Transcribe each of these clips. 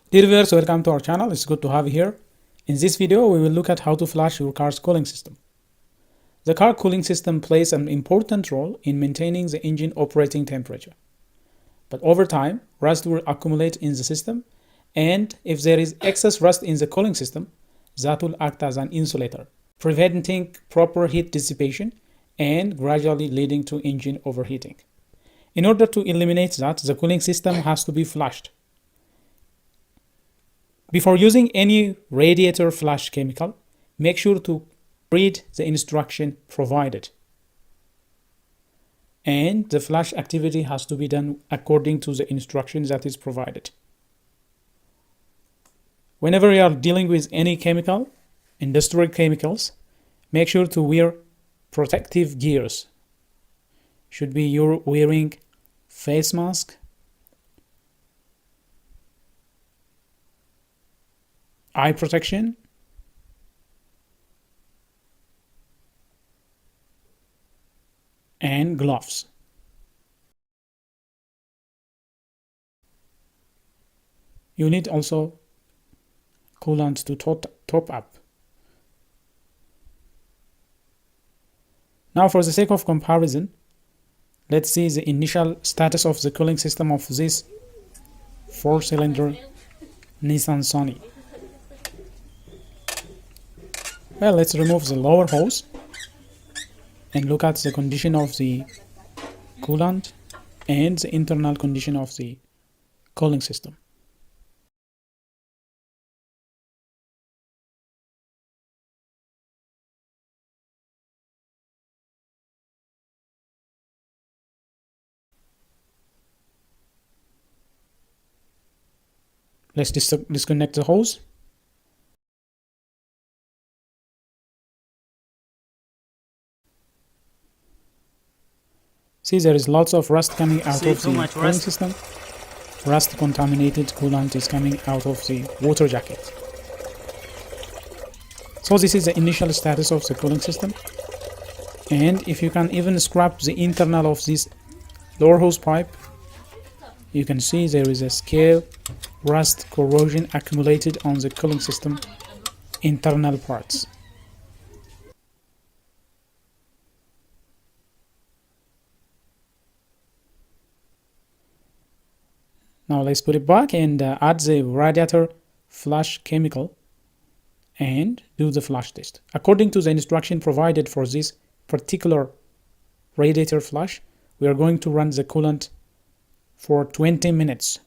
Dear viewers, welcome to our channel. It's good to have you here. In this video, we will look at how to flush your car's cooling system. The car cooling system plays an important role in maintaining the engine operating temperature. But over time, rust will accumulate in the system, and if there is excess rust in the cooling system, that will act as an insulator, preventing proper heat dissipation and gradually leading to engine overheating. In order to eliminate that, the cooling system has to be flushed. Before using any radiator flush chemical, make sure to read the instruction provided. And the flush activity has to be done according to the instructions that is provided. Whenever you are dealing with any chemical, industrial chemicals, make sure to wear protective gears. Should be you're wearing face mask, eye protection, and gloves. You need also coolant to top up. Now, for the sake of comparison, let's see the initial status of the cooling system of this 4-cylinder Nissan Sunny. Well, let's remove the lower hose and look at the condition of the coolant and the internal condition of the cooling system. Let's disconnect the hose. See, there is lots of rust coming out of the cooling system. Rust contaminated coolant is coming out of the water jacket. So this is the initial status of the cooling system. And if you can even scrap the internal of this lower hose pipe, you can see there is a scale rust corrosion accumulated on the cooling system internal parts. Now let's put it back and add the radiator flush chemical and do the flush test. According to the instruction provided for this particular radiator flush, we are going to run the coolant for 20 minutes.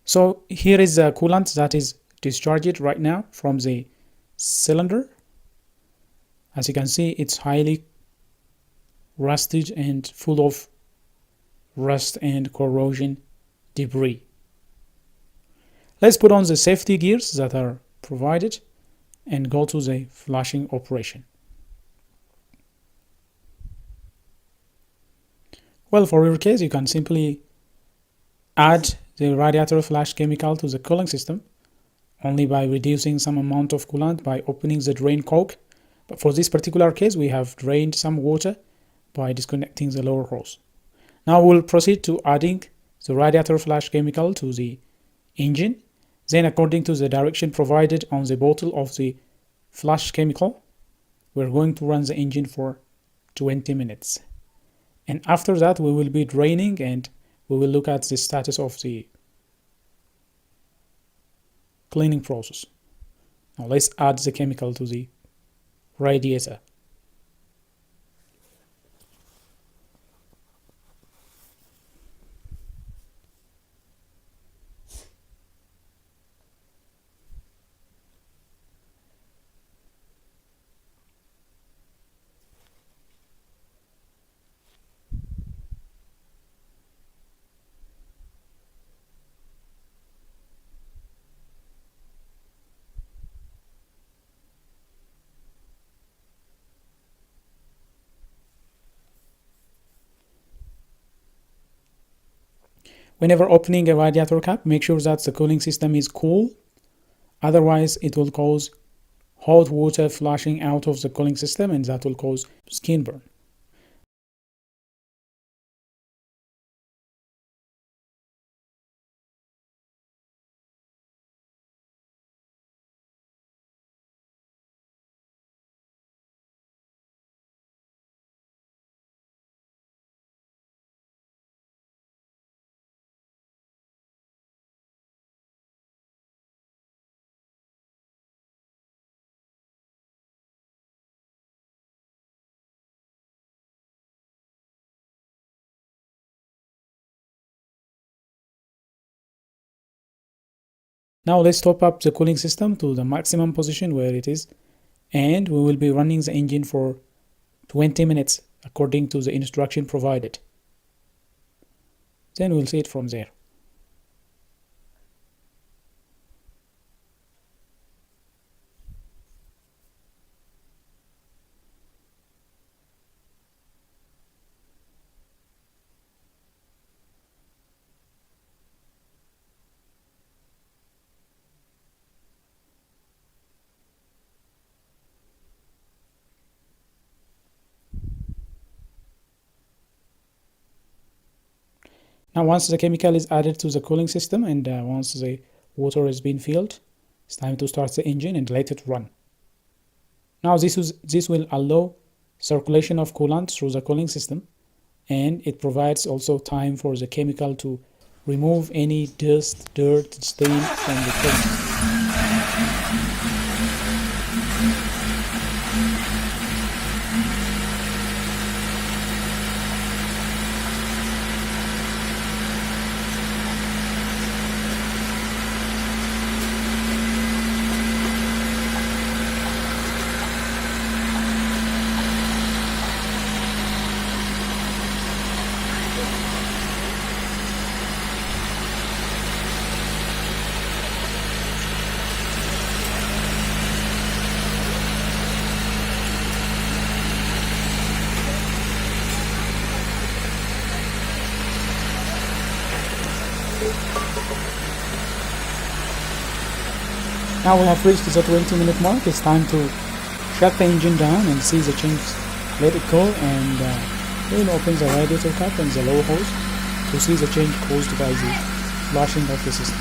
So here is the coolant that is discharged right now from the cylinder. As you can see, it's highly rusted and full of rust and corrosion debris. Let's put on the safety gears that are provided and go to the flushing operation. Well, for your case, you can simply add the radiator flush chemical to the cooling system only by reducing some amount of coolant by opening the drain cock. But for this particular case, we have drained some water by disconnecting the lower hose. Now we'll proceed to adding the radiator flush chemical to the engine. Then, according to the direction provided on the bottle of the flush chemical, we're going to run the engine for 20 minutes. And after that, we will be draining and we will look at the status of the cleaning process. Now let's add the chemical to the radiator. Whenever opening a radiator cap, make sure that the cooling system is cool. Otherwise, it will cause hot water flushing out of the cooling system and that will cause skin burn. Now let's top up the cooling system to the maximum position where it is, and we will be running the engine for 20 minutes according to the instruction provided. Then we'll see it from there. Now once the chemical is added to the cooling system and once the water has been filled, it's time to start the engine and let it run. Now this will allow circulation of coolant through the cooling system, and it provides also time for the chemical to remove any dust, dirt, stain from the coolant. Now we have reached the 20-minute mark. It's time to shut the engine down and see the change. Let it go, and then open the radiator cap and the lower hose to see the change caused by the flushing of the system.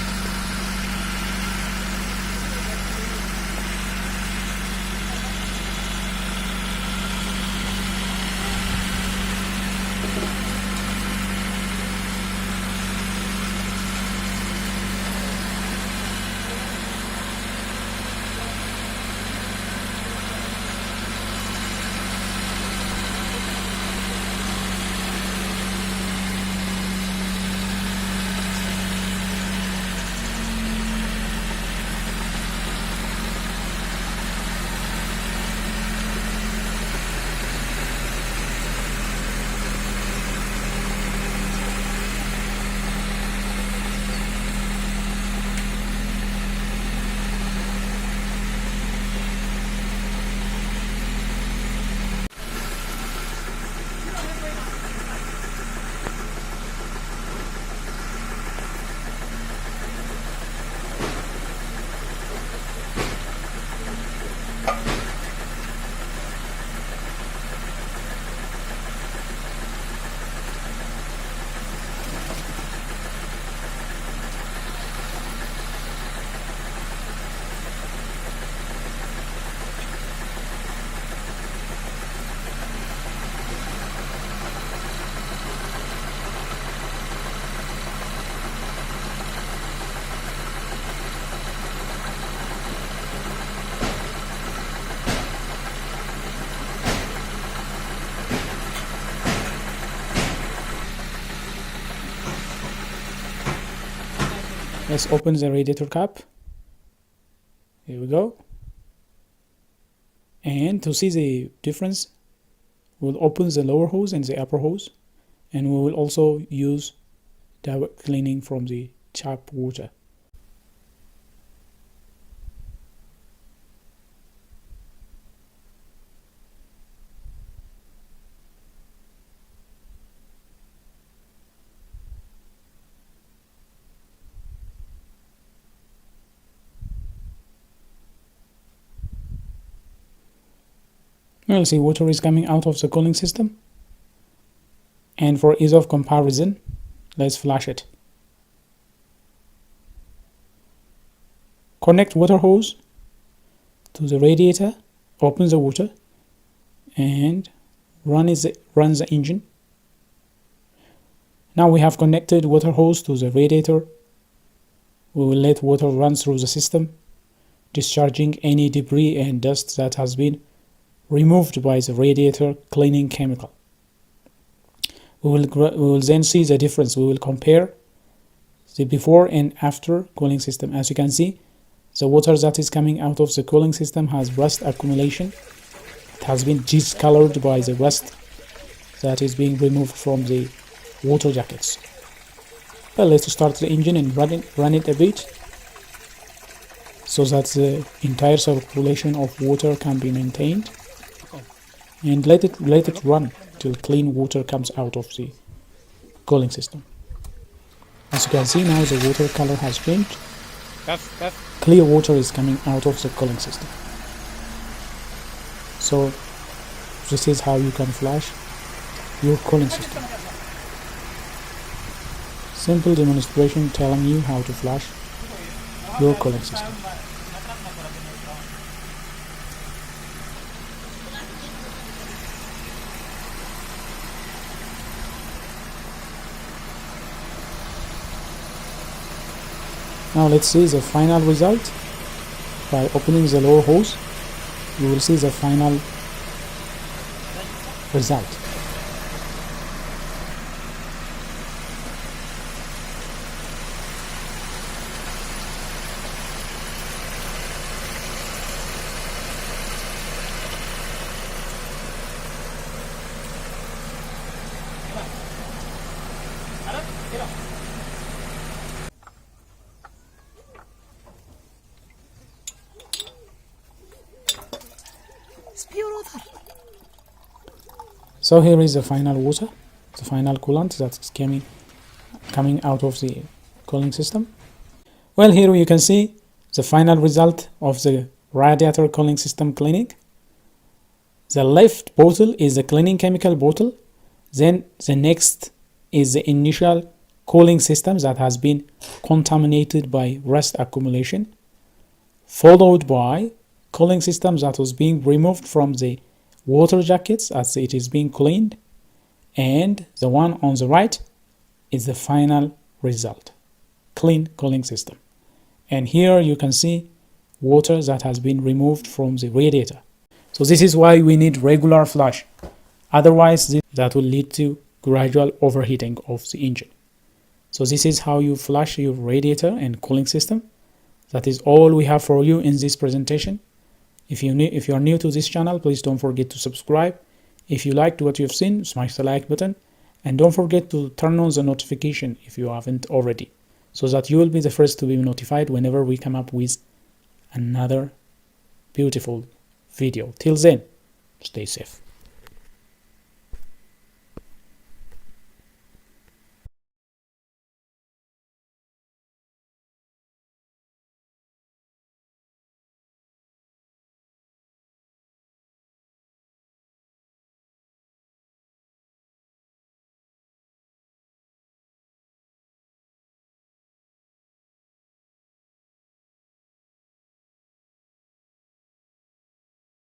Let's open the radiator cap. Here we go. And to see the difference, we'll open the lower hose and the upper hose, and we will also use direct cleaning from the tap water. Well, see, water is coming out of the cooling system, and for ease of comparison, let's flush it. Connect water hose to the radiator, open the water, and run the engine. Now we have connected water hose to the radiator. We will let water run through the system, discharging any debris and dust that has been removed by the radiator cleaning chemical. We will then see the difference. We will compare the before and after cooling system. As you can see, the water that is coming out of the cooling system has rust accumulation. It has been discolored by the rust that is being removed from the water jackets. Well, let's start the engine and run it a bit so that the entire circulation of water can be maintained, and let it run till clean water comes out of the cooling system. As you can see now, the water color has changed. Clear water is coming out of the cooling system. So this is how you can flush your cooling system. Simple demonstration telling you how to flush your cooling system. Now let's see the final result. By opening the lower hose, you will see the final result. So here is the final water, the final coolant that is coming out of the cooling system. Well, here you can see the final result of the radiator cooling system cleaning. The left bottle is the cleaning chemical bottle. Then the next is the initial cooling system that has been contaminated by rust accumulation, followed by cooling system that was being removed from the water jackets as it is being cleaned, and the one on the right is the final result, clean cooling system. And here you can see water that has been removed from the radiator. So this is why we need regular flush, otherwise that will lead to gradual overheating of the engine. So this is how you flush your radiator and cooling system. That is all we have for you in this presentation. If you are new to this channel, please don't forget to subscribe. If you liked what you've seen, smash the like button, and don't forget to turn on the notification if you haven't already, so that you will be the first to be notified whenever we come up with another beautiful video. Till then, stay safe.